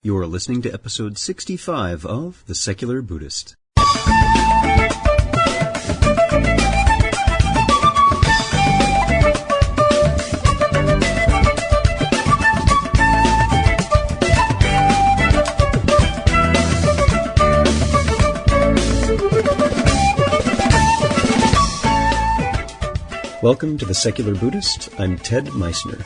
You're listening to episode 65 of The Secular Buddhist. Welcome to The Secular Buddhist. I'm Ted Meissner.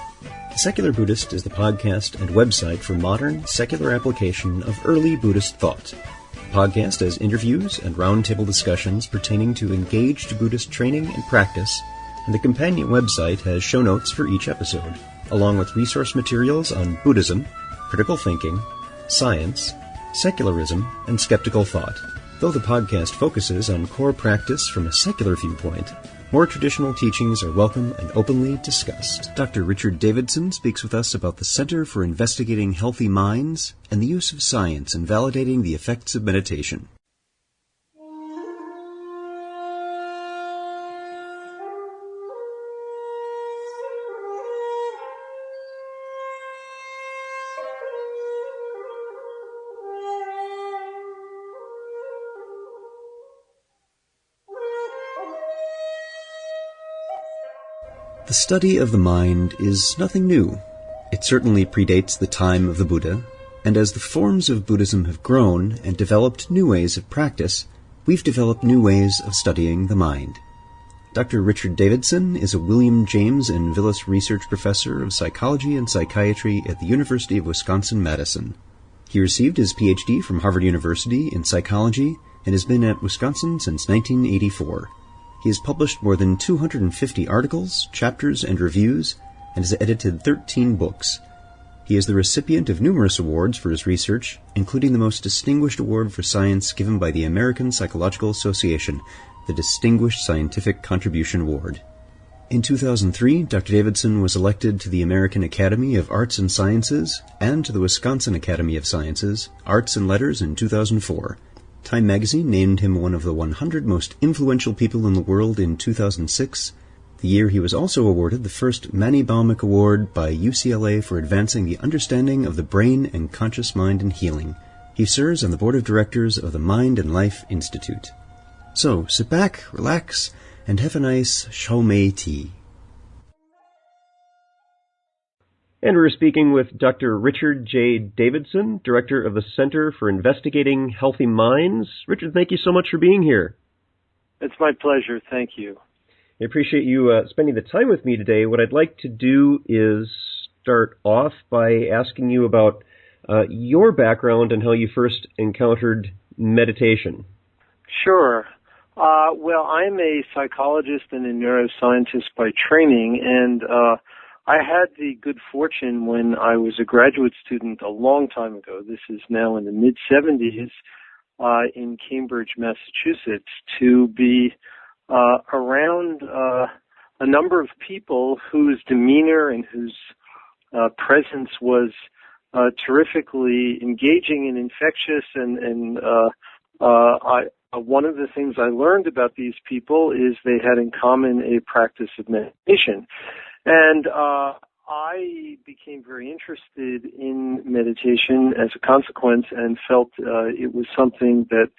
The Secular Buddhist is the podcast and website for modern, secular application of early Buddhist thought. The podcast has interviews and roundtable discussions pertaining to engaged Buddhist training and practice, and the companion website has show notes for each episode, along with resource materials on Buddhism, critical thinking, science, secularism, and skeptical thought. Though the podcast focuses on core practice from a secular viewpoint, more traditional teachings are welcome and openly discussed. Dr. Richard Davidson speaks with us about the Center for Investigating Healthy Minds and the use of science in validating the effects of meditation. The study of the mind is nothing new. It certainly predates the time of the Buddha, and as the forms of Buddhism have grown and developed new ways of practice, we've developed new ways of studying the mind. Dr. Richard Davidson is a William James and Vilas Research Professor of Psychology and Psychiatry at the University of Wisconsin-Madison. He received his PhD from Harvard University in psychology and has been at Wisconsin since 1984. He has published more than 250 articles, chapters, and reviews, and has edited 13 books. He is the recipient of numerous awards for his research, including the most distinguished award for science given by the American Psychological Association, the Distinguished Scientific Contribution Award. In 2003, Dr. Davidson was elected to the American Academy of Arts and Sciences and to the Wisconsin Academy of Sciences, Arts and Letters in 2004. Time magazine named him one of the 100 most influential people in the world in 2006, the year he was also awarded the first Manny Baumick Award by UCLA for advancing the understanding of the brain and conscious mind in healing. He serves on the board of directors of the Mind and Life Institute. So, sit back, relax, and have a nice Xiaomei tea. And we're speaking with Dr. Richard J. Davidson, Director of the Center for Investigating Healthy Minds. Richard, thank you so much for being here. It's my pleasure. Thank you. I appreciate you spending the time with me today. What I'd like to do is start off by asking you about your background and how you first encountered meditation. Sure. Well, I'm a psychologist and a neuroscientist by training, and I had the good fortune when I was a graduate student a long time ago, this is now in the mid-'70s, in Cambridge, Massachusetts, to be around a number of people whose demeanor and whose presence was terrifically engaging and infectious, and one of the things I learned about these people is they had in common a practice of meditation. And I became very interested in meditation as a consequence and felt it was something that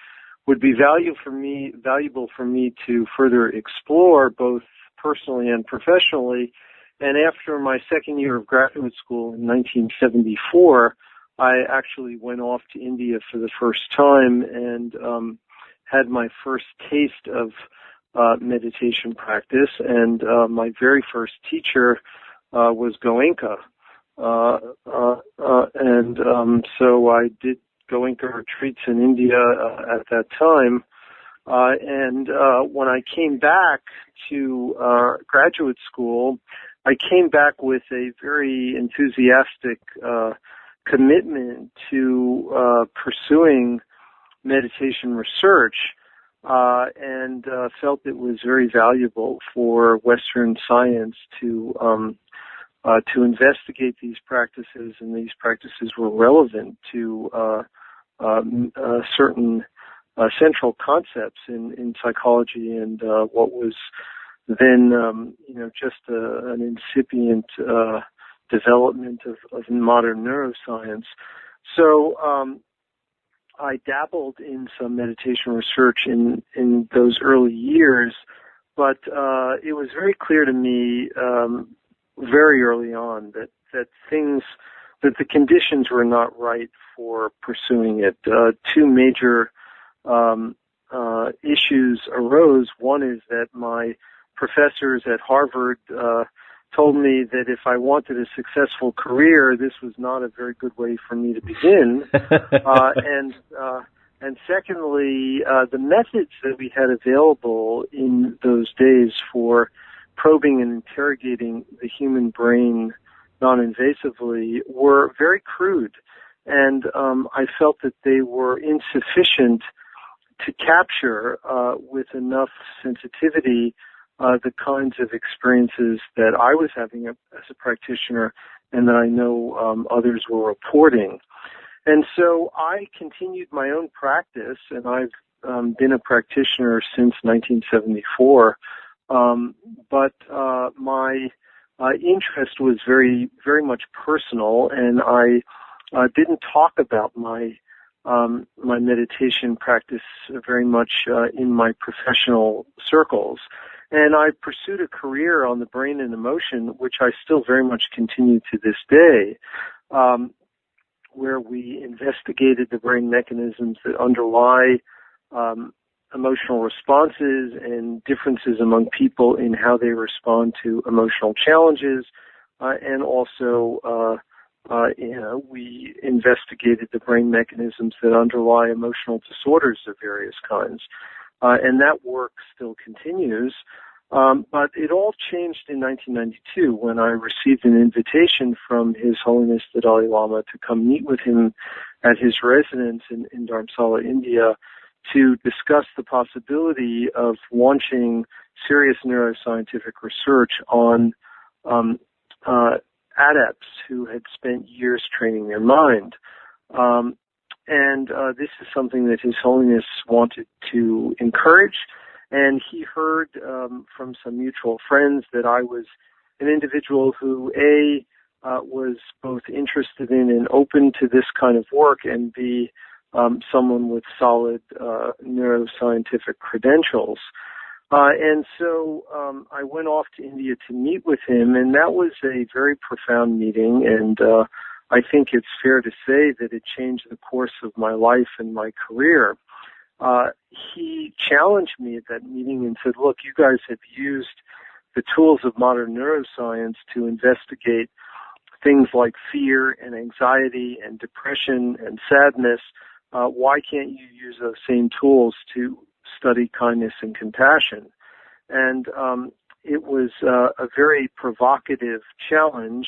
would be valuable for me to further explore both personally and professionally. And after my second year of graduate school in 1974, I actually went off to India for the first time and had my first taste of meditation practice, and my very first teacher was Goenka, and so I did Goenka retreats in India at that time, and when I came back to graduate school, I came back with a very enthusiastic commitment to pursuing meditation research, and felt it was very valuable for Western science to investigate these practices, and these practices were relevant to certain central concepts in psychology and what was then just an incipient development of modern neuroscience. So I dabbled in some meditation research in those early years, but it was very clear to me very early on that the conditions were not right for pursuing it. Two major issues arose. One is that my professors at Harvard told me that if I wanted a successful career, this was not a very good way for me to begin. And secondly, the methods that we had available in those days for probing and interrogating the human brain non-invasively were very crude. And I felt that they were insufficient to capture with enough sensitivity the kinds of experiences that I was having as a practitioner and that I know others were reporting. And so I continued my own practice, and I've been a practitioner since 1974. But my interest was very, very much personal, and I didn't talk about my meditation practice very much in my professional circles. And I pursued a career on the brain and emotion, which I still very much continue to this day, where we investigated the brain mechanisms that underlie emotional responses and differences among people in how they respond to emotional challenges, and also we investigated the brain mechanisms that underlie emotional disorders of various kinds. And that work still continues. But it all changed in 1992 when I received an invitation from His Holiness the Dalai Lama to come meet with him at his residence in Dharamsala, India, to discuss the possibility of launching serious neuroscientific research on adepts who had spent years training their mind. And this is something that His Holiness wanted to encourage, and he heard from some mutual friends that I was an individual who, A, was both interested in and open to this kind of work, and B, someone with solid neuroscientific credentials. And so I went off to India to meet with him, and that was a very profound meeting, and I think it's fair to say that it changed the course of my life and my career. He challenged me at that meeting and said, look, you guys have used the tools of modern neuroscience to investigate things like fear and anxiety and depression and sadness. Why can't you use those same tools to study kindness and compassion? And it was a very provocative challenge.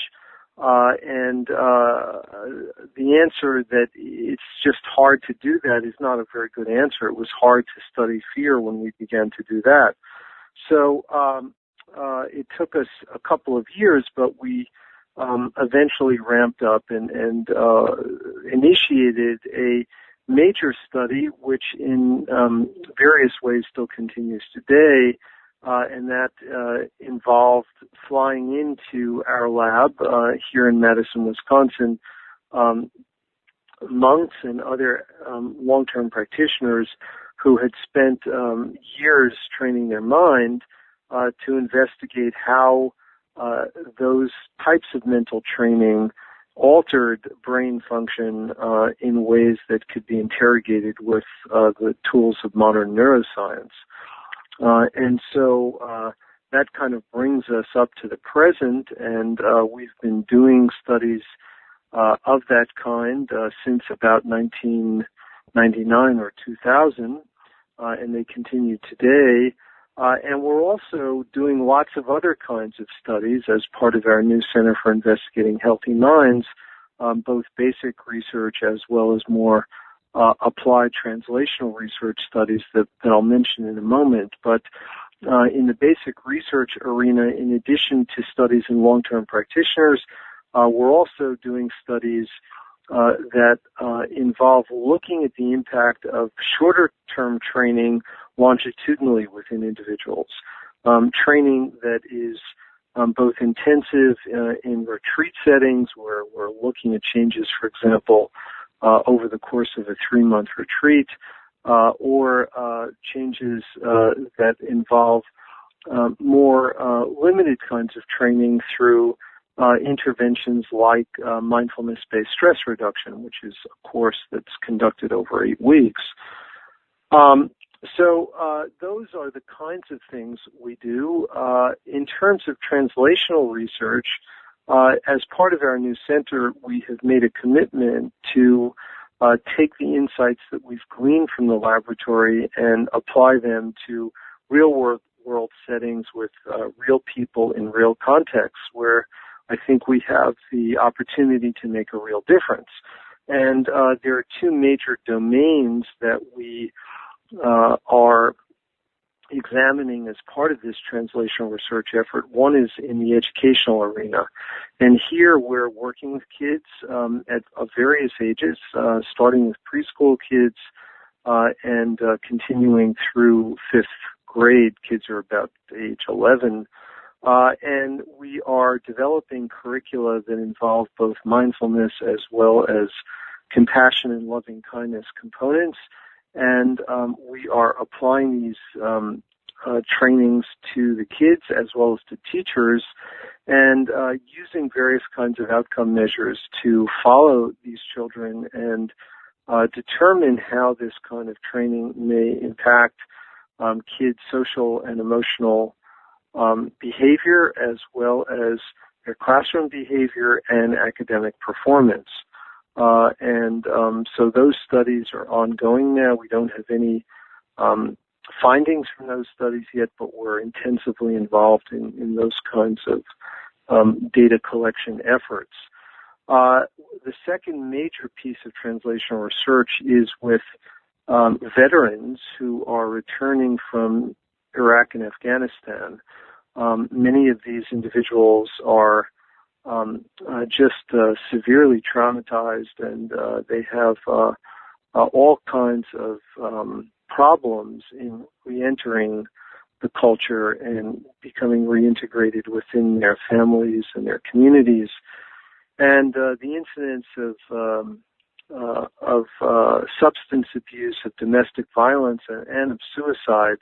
And the answer that it's just hard to do that is not a very good answer. It was hard to study fear when we began to do that. So it took us a couple of years, but we eventually ramped up and initiated a major study, which in various ways still continues today, and that involved flying into our lab here in Madison, Wisconsin, monks and other long-term practitioners who had spent years training their mind to investigate how those types of mental training altered brain function in ways that could be interrogated with the tools of modern neuroscience. And so that kind of brings us up to the present, and we've been doing studies of that kind since about 1999 or 2000, and they continue today. And we're also doing lots of other kinds of studies as part of our new Center for Investigating Healthy Minds, both basic research as well as more applied translational research studies that I'll mention in a moment. But in the basic research arena, in addition to studies in long-term practitioners, we're also doing studies that involve looking at the impact of shorter-term training longitudinally within individuals. Training that is both intensive in retreat settings where we're looking at changes, for example, over the course of a 3-month retreat, or changes that involve more limited kinds of training through interventions like mindfulness-based stress reduction, which is a course that's conducted over 8 weeks. So those are the kinds of things we do. In terms of translational research, as part of our new center, we have made a commitment to take the insights that we've gleaned from the laboratory and apply them to real-world settings with real people in real contexts, where I think we have the opportunity to make a real difference. And there are 2 major domains that we are examining as part of this translational research effort. One is in the educational arena. And here we're working with kids of various ages, starting with preschool kids and continuing through 5th grade. Kids are about age 11. And we are developing curricula that involve both mindfulness as well as compassion and loving kindness components. And we are applying these trainings to the kids as well as to teachers, and using various kinds of outcome measures to follow these children and determine how this kind of training may impact kids' social and emotional behavior, as well as their classroom behavior and academic performance. So those studies are ongoing now. We don't have any findings from those studies yet, but we're intensively involved in those kinds of data collection efforts. The second major piece of translational research is with veterans who are returning from Iraq and Afghanistan. Many of these individuals are just severely traumatized, and they have all kinds of problems in reentering the culture and becoming reintegrated within their families and their communities. And the incidence of substance abuse, of domestic violence, and of suicide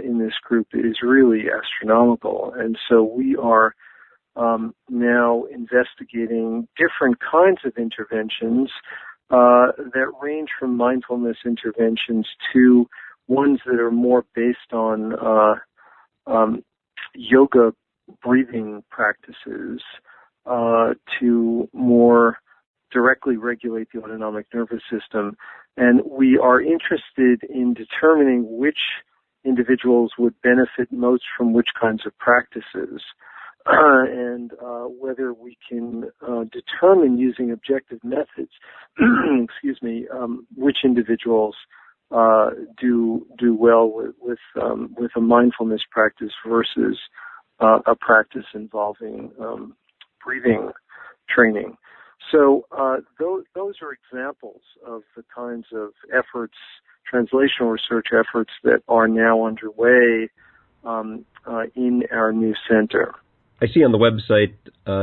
in this group is really astronomical. And so we are now investigating different kinds of interventions that range from mindfulness interventions to ones that are more based on yoga breathing practices to more directly regulate the autonomic nervous system. And we are interested in determining which individuals would benefit most from which kinds of practices. And whether we can determine using objective methods, which individuals do well with a mindfulness practice versus a practice involving breathing training. So those are examples of the kinds of efforts, translational research efforts, that are now underway in our new center. I see on the website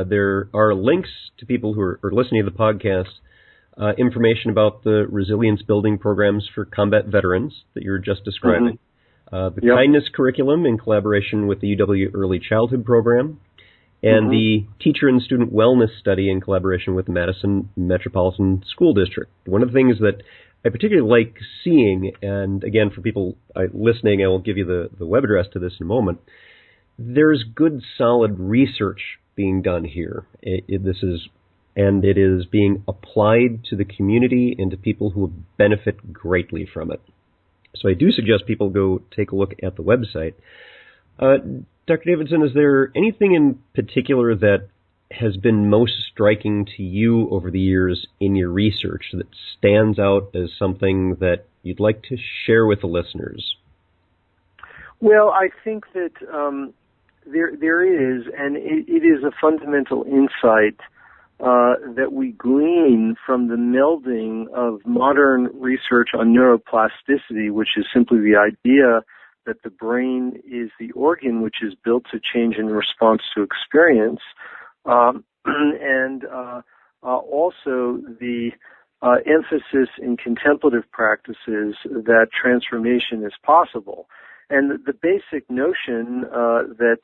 there are links to people who are listening to the podcast, information about the resilience building programs for combat veterans that you were just describing, the kindness curriculum in collaboration with the UW Early Childhood Program, and the teacher and student wellness study in collaboration with the Madison Metropolitan School District. One of the things that I particularly like seeing, and again, for people listening, I will give you the web address to this in a moment, there's good, solid research being done here. It is being applied to the community and to people who will benefit greatly from it. So I do suggest people go take a look at the website. Dr. Davidson, is there anything in particular that has been most striking to you over the years in your research that stands out as something that you'd like to share with the listeners? Well, I think that there is, and it is a fundamental insight that we glean from the melding of modern research on neuroplasticity, which is simply the idea that the brain is the organ which is built to change in response to experience, and also the emphasis in contemplative practices that transformation is possible. And the basic notion that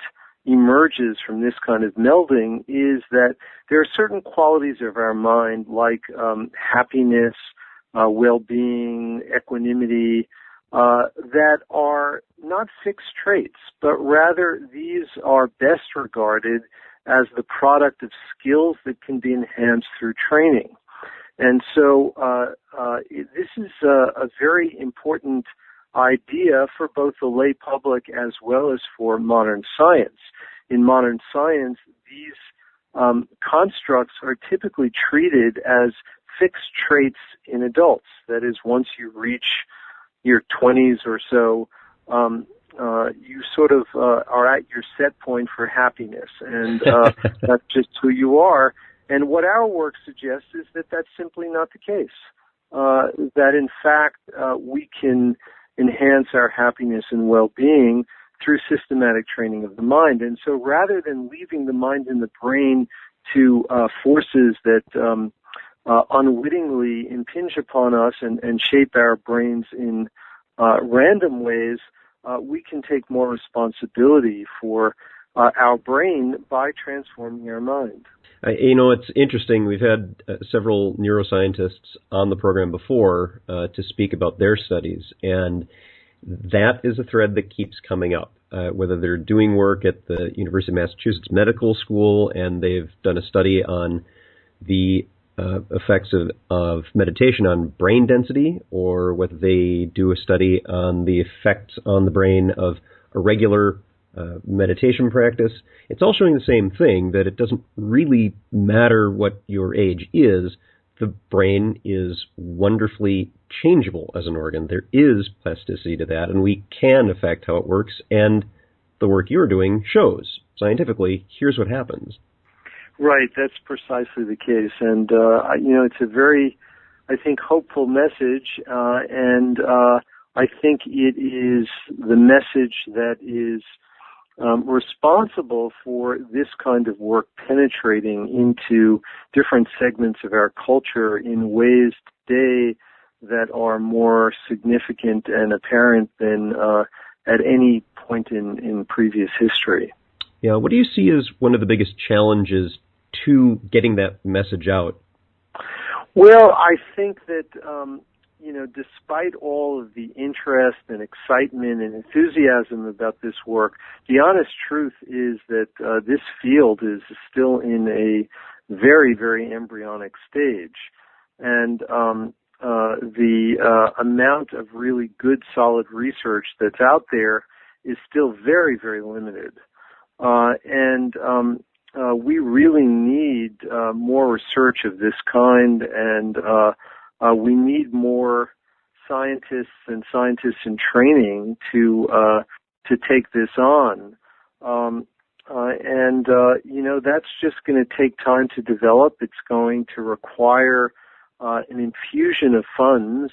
emerges from this kind of melding is that there are certain qualities of our mind like happiness, well-being, equanimity, that are not fixed traits, but rather these are best regarded as the product of skills that can be enhanced through training. And so this is a very important idea for both the lay public as well as for modern science. In modern science, these constructs are typically treated as fixed traits in adults. That is, once you reach your 20s or so, you sort of are at your set point for happiness, and that's just who you are. And what our work suggests is that that's simply not the case. That in fact, we can enhance our happiness and well-being through systematic training of the mind. And so rather than leaving the mind and the brain to forces that unwittingly impinge upon us and shape our brains in random ways, we can take more responsibility for our brain by transforming our mind. It's interesting. We've had several neuroscientists on the program before to speak about their studies, and that is a thread that keeps coming up. Whether they're doing work at the University of Massachusetts Medical School and they've done a study on the effects of meditation on brain density, or whether they do a study on the effects on the brain of a regular meditation practice, it's all showing the same thing, that it doesn't really matter what your age is. The brain is wonderfully changeable as an organ. There is plasticity to that, and we can affect how it works, and the work you're doing shows scientifically, here's what happens. Right, that's precisely the case. And, it's a very, I think, hopeful message, and I think it is the message that is responsible for this kind of work penetrating into different segments of our culture in ways today that are more significant and apparent than at any point in previous history. Yeah, what do you see as one of the biggest challenges to getting that message out? Well, I think that despite all of the interest and excitement and enthusiasm about this work, the honest truth is that this field is still in a very, very embryonic stage. And the amount of really good, solid research that's out there is still very, very limited. We really need more research of this kind, and we need more scientists and scientists in training to take this on. That's just going to take time to develop. It's going to require an infusion of funds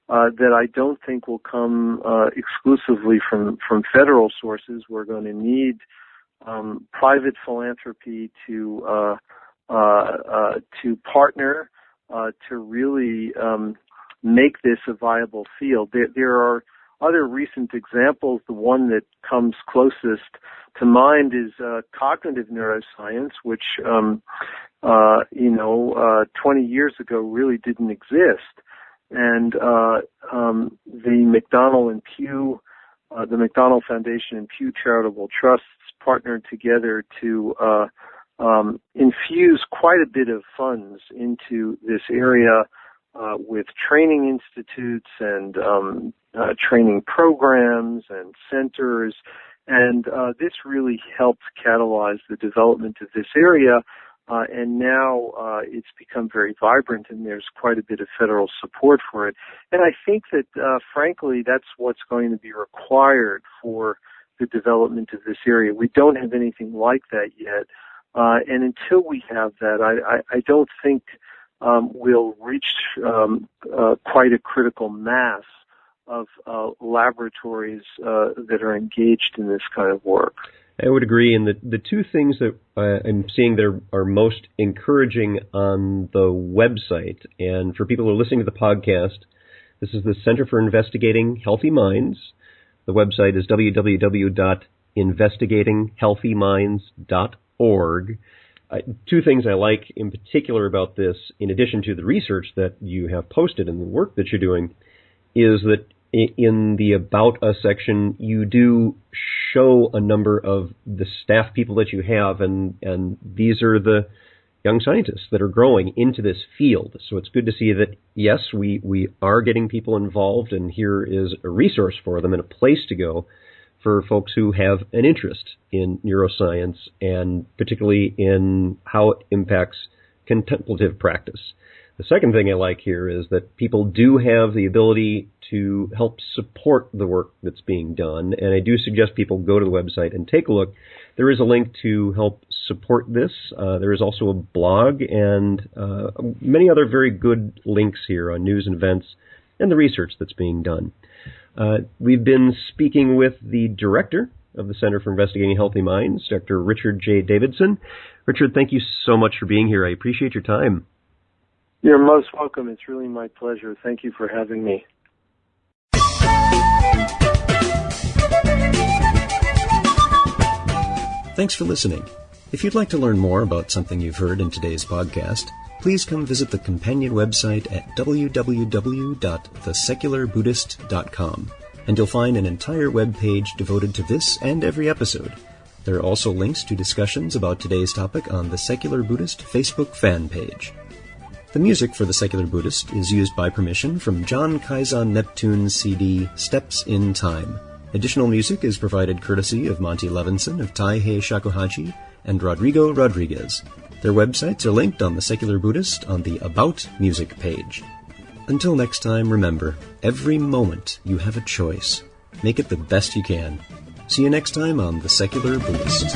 that I don't think will come exclusively from federal sources. We're going to need private philanthropy to partner to really make this a viable field. There are other recent examples. The one that comes closest to mind is cognitive neuroscience, which 20 years ago really didn't exist. And the McDonnell Foundation and Pew Charitable Trusts partnered together to infuse quite a bit of funds into this area with training institutes and training programs and centers. And this really helped catalyze the development of this area. And now it's become very vibrant, and there's quite a bit of federal support for it. And I think that, frankly, that's what's going to be required for the development of this area. We don't have anything like that yet. And until we have that, I don't think we'll reach quite a critical mass of laboratories that are engaged in this kind of work. I would agree. And the two things that I'm seeing that are most encouraging on the website, and for people who are listening to the podcast, this is the Center for Investigating Healthy Minds. The website is www.investigatinghealthyminds.org. Two things I like in particular about this, in addition to the research that you have posted and the work that you're doing, is that in the About Us section, you do show a number of the staff people that you have, and these are the young scientists that are growing into this field. So it's good to see that, yes, we are getting people involved, and here is a resource for them and a place to go for folks who have an interest in neuroscience, and particularly in how it impacts contemplative practice. The second thing I like here is that people do have the ability to help support the work that's being done, and I do suggest people go to the website and take a look. There is a link to help support this. There is also a blog and many other very good links here on news and events and the research that's being done. We've been speaking with the director of the Center for Investigating Healthy Minds, Dr. Richard J. Davidson. Richard, thank you so much for being here. I appreciate your time. You're most welcome. It's really my pleasure. Thank you for having me. Thanks for listening. If you'd like to learn more about something you've heard in today's podcast, please come visit the companion website at www.thesecularbuddhist.com, and you'll find an entire web page devoted to this and every episode. There are also links to discussions about today's topic on the Secular Buddhist Facebook fan page. The music for The Secular Buddhist is used by permission from John Kaizan Neptune's CD, Steps in Time. Additional music is provided courtesy of Monty Levinson of Taihei Shakuhachi and Rodrigo Rodriguez. Their websites are linked on The Secular Buddhist on the About Music page. Until next time, remember, every moment you have a choice. Make it the best you can. See you next time on The Secular Buddhist.